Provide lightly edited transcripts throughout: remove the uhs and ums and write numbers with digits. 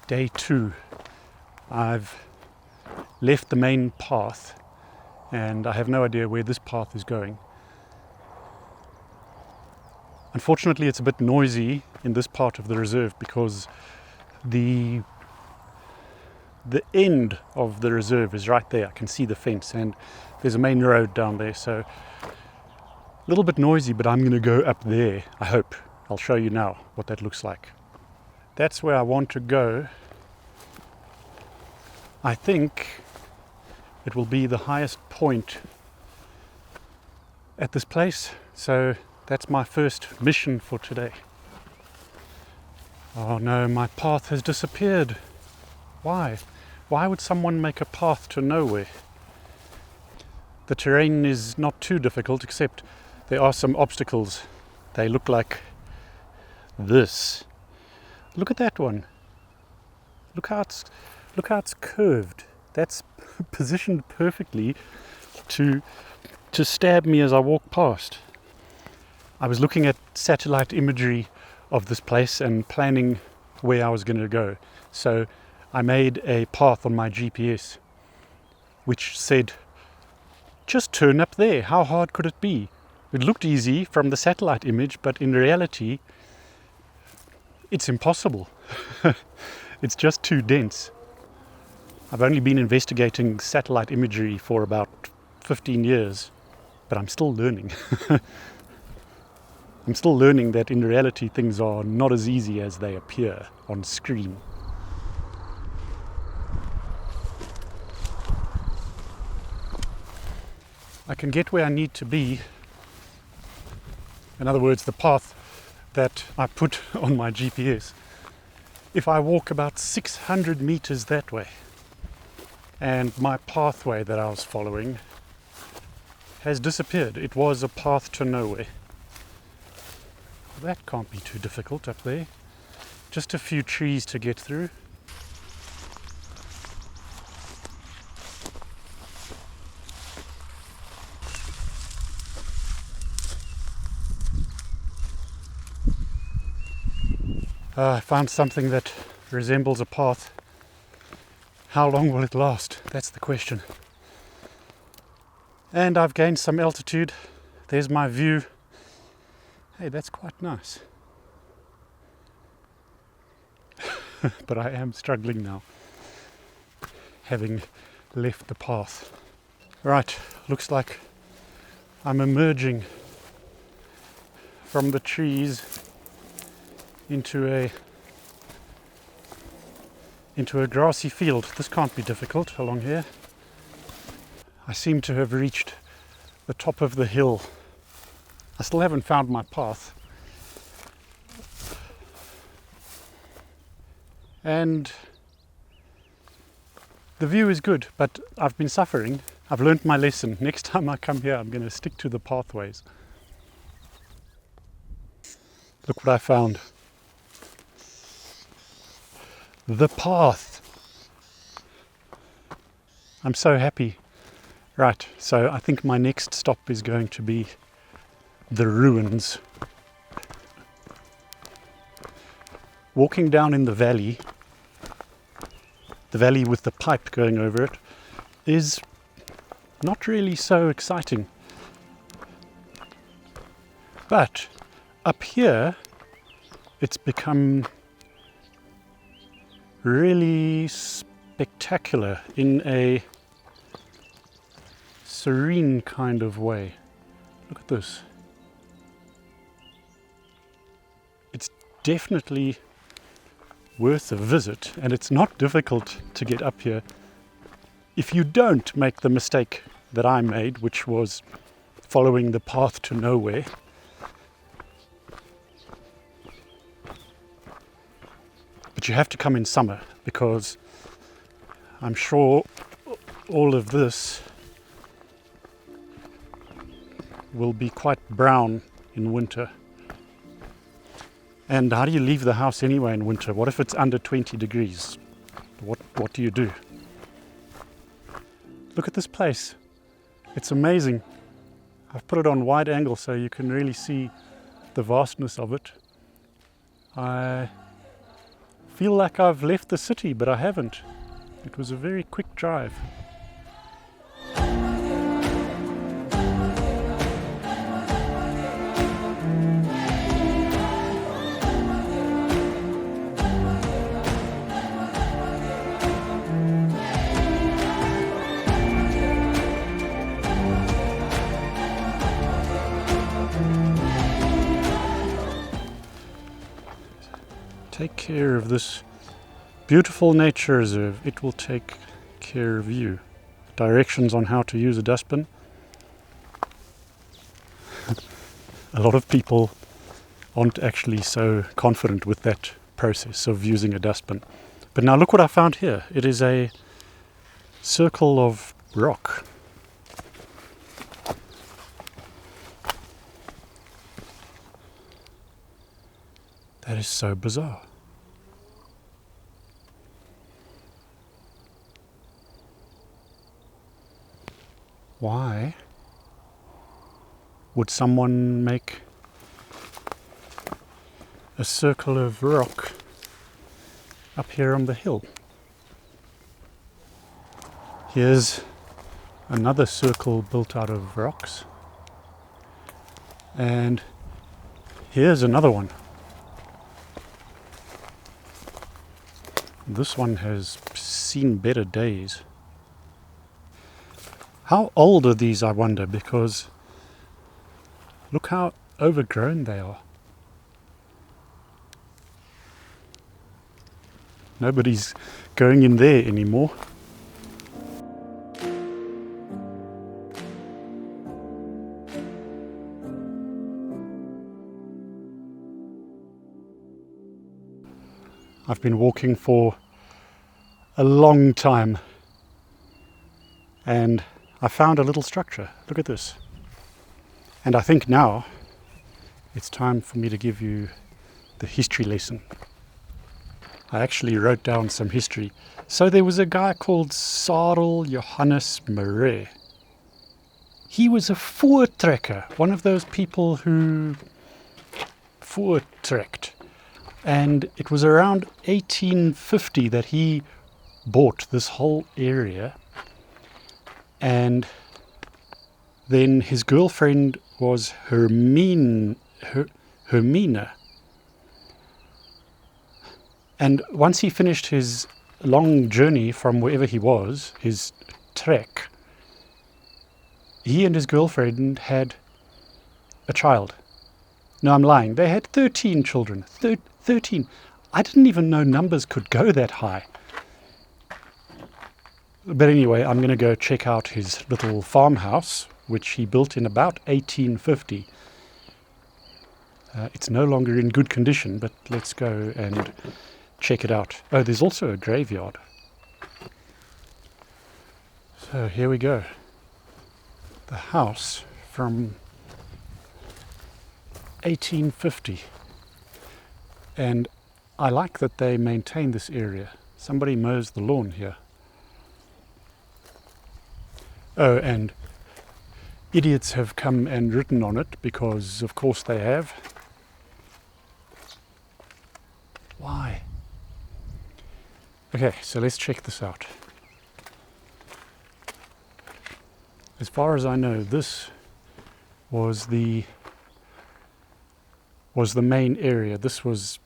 Day 2. I've left the main path and I have no idea where this path is going. Unfortunately, it's a bit noisy in this part of the reserve because the end of the reserve is right there. I can see the fence and there's a main road down there, so a little bit noisy, but I'm going to go up there, I hope. I'll show you now what that looks like. That's where I want to go. I think it will be the highest point at this place, so that's my first mission for today. Oh no, my path has disappeared. Why? Why would someone make a path to nowhere? The terrain is not too difficult, except there are some obstacles. They look like this. Look at that one. Look how it's curved. That's positioned perfectly to stab me as I walk past. I was looking at satellite imagery of this place and planning where I was going to go. So I made a path on my GPS which said, just turn up there. How hard could it be? It looked easy from the satellite image, but in reality, it's impossible. It's just too dense. I've only been investigating satellite imagery for about 15 years, but I'm still learning. I'm still learning that in reality things are not as easy as they appear on screen. I can get where I need to be. In other words, the path that I put on my GPS, if I walk about 600 meters that way. And my pathway that I was following has disappeared. It was a path to nowhere. That can't be too difficult up there. Just a few trees to get through. I found something that resembles a path. How long will it last? That's the question. And I've gained some altitude. There's my view. Hey, that's quite nice. But I am struggling now, having left the path. Right, looks like I'm emerging from the trees into a grassy field. This can't be difficult along here. I seem to have reached the top of the hill. I still haven't found my path. And the view is good, but I've been suffering. I've learnt my lesson. Next time I come here, I'm going to stick to the pathways. Look what I found. The path. I'm so happy. Right, so I think my next stop is going to be the ruins. Walking down in the valley with the pipe going over it, is not really so exciting. But up here, it's become really spectacular in a serene kind of way. Look at this. It's definitely worth a visit, and it's not difficult to get up here if you don't make the mistake that I made, which was following the path to nowhere. But you have to come in summer, because I'm sure all of this will be quite brown in winter. And how do you leave the house anyway in winter? What if it's under 20 degrees? What do you do? Look at this place. It's amazing. I've put it on wide angle so you can really see the vastness of it. I feel like I've left the city, but I haven't. It was a very quick drive. Take care of this beautiful nature reserve. It will take care of you. Directions on how to use a dustbin. A lot of people aren't actually so confident with that process of using a dustbin. But now look what I found here. It is a circle of rock. That is so bizarre. Why would someone make a circle of rock up here on the hill? Here's another circle built out of rocks. And here's another one. This one has seen better days. How old are these, I wonder, because look how overgrown they are. Nobody's going in there anymore. I've been walking for a long time and I found a little structure. Look at this. And I think now it's time for me to give you the history lesson. I actually wrote down some history. So there was a guy called Sarel Johannes Maree. He was a voortrekker, one of those people who voortrekt. And it was around 1850 that he bought this whole area. And then his girlfriend was Hermina. And once he finished his long journey from wherever he was, his trek, he and his girlfriend had a child. No, I'm lying. They had 13 children. 13. I didn't even know numbers could go that high. But anyway, I'm going to go check out his little farmhouse, which he built in about 1850. It's no longer in good condition, but let's go and check it out. Oh, there's also a graveyard. So here we go. The house from 1850. And I like that they maintain this area. Somebody mows the lawn here. Oh, and idiots have come and written on it because, of course, they have. Why? Okay, so let's check this out. As far as I know, this was the main area. This was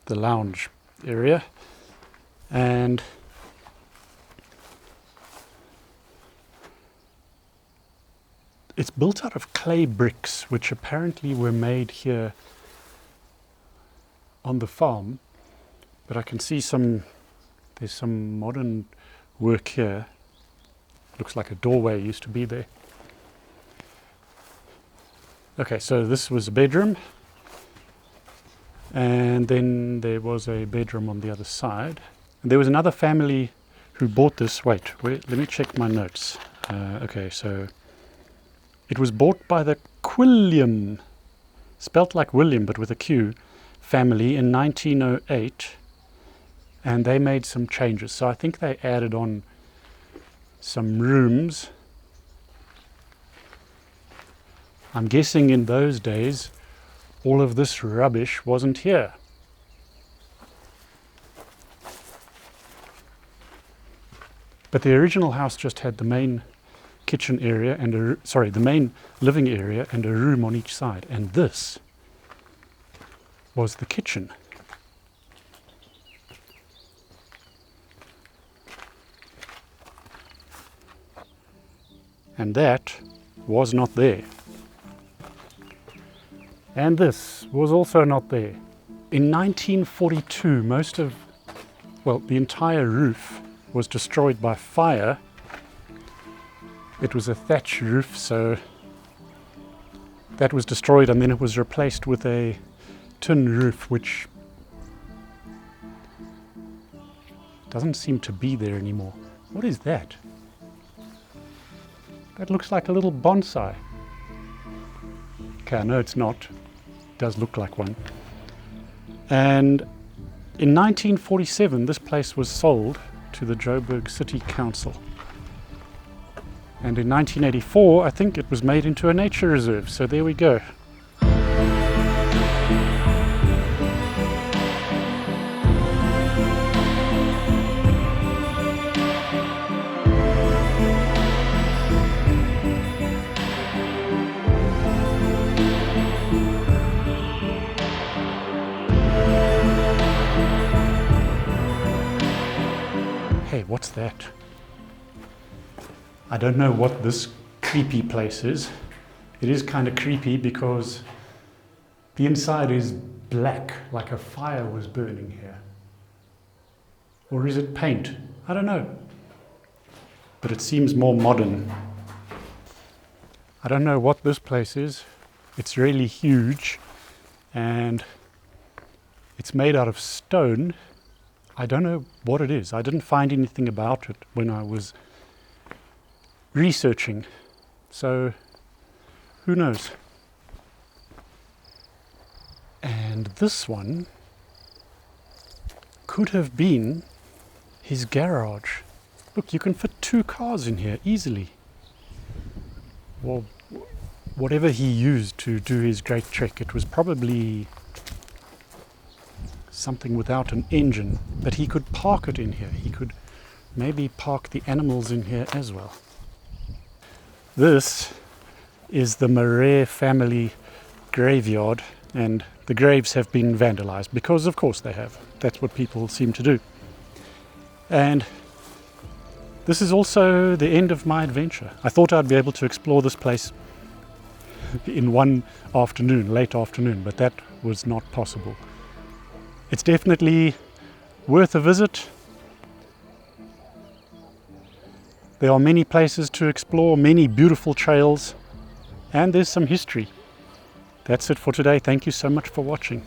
the lounge area, and it's built out of clay bricks, which apparently were made here on the farm. But I can see there's some modern work here. Looks like a doorway used to be there. Okay, so this was a bedroom. And then there was a bedroom on the other side. And there was another family who bought this. Let me check my notes. Okay, so it was bought by the Quilliam, spelt like William but with a Q, family in 1908. And they made some changes. So I think they added on some rooms. I'm guessing in those days all of this rubbish wasn't here. But the original house just had the main kitchen area and the main living area and a room on each side. And this was the kitchen. And that was not there. And this was also not there. In 1942, the entire roof was destroyed by fire. It was a thatch roof, so that was destroyed, and then it was replaced with a tin roof, which doesn't seem to be there anymore. What is that? That looks like a little bonsai. Okay, no, it's not. It does look like one. And in 1947, this place was sold to the Joburg City Council. And in 1984, I think it was made into a nature reserve. So there we go. Hey, what's that? I don't know what this creepy place is. It is kind of creepy because the inside is black, like a fire was burning here. Or is it paint? I don't know. But it seems more modern. I don't know what this place is. It's really huge and it's made out of stone. I don't know what it is. I didn't find anything about it when I was researching, so who knows. And this one could have been his garage. Look, you can fit 2 cars in here easily. Well, whatever he used to do his great trek, it was probably something without an engine, but he could park it in here. He could maybe park the animals in here as well. This is the Marais family graveyard, and the graves have been vandalized because of course they have. That's what people seem to do. And this is also the end of my adventure. I thought I'd be able to explore this place in one afternoon, late afternoon, but that was not possible. It's definitely worth a visit. There are many places to explore, many beautiful trails, and there's some history. That's it for today. Thank you so much for watching.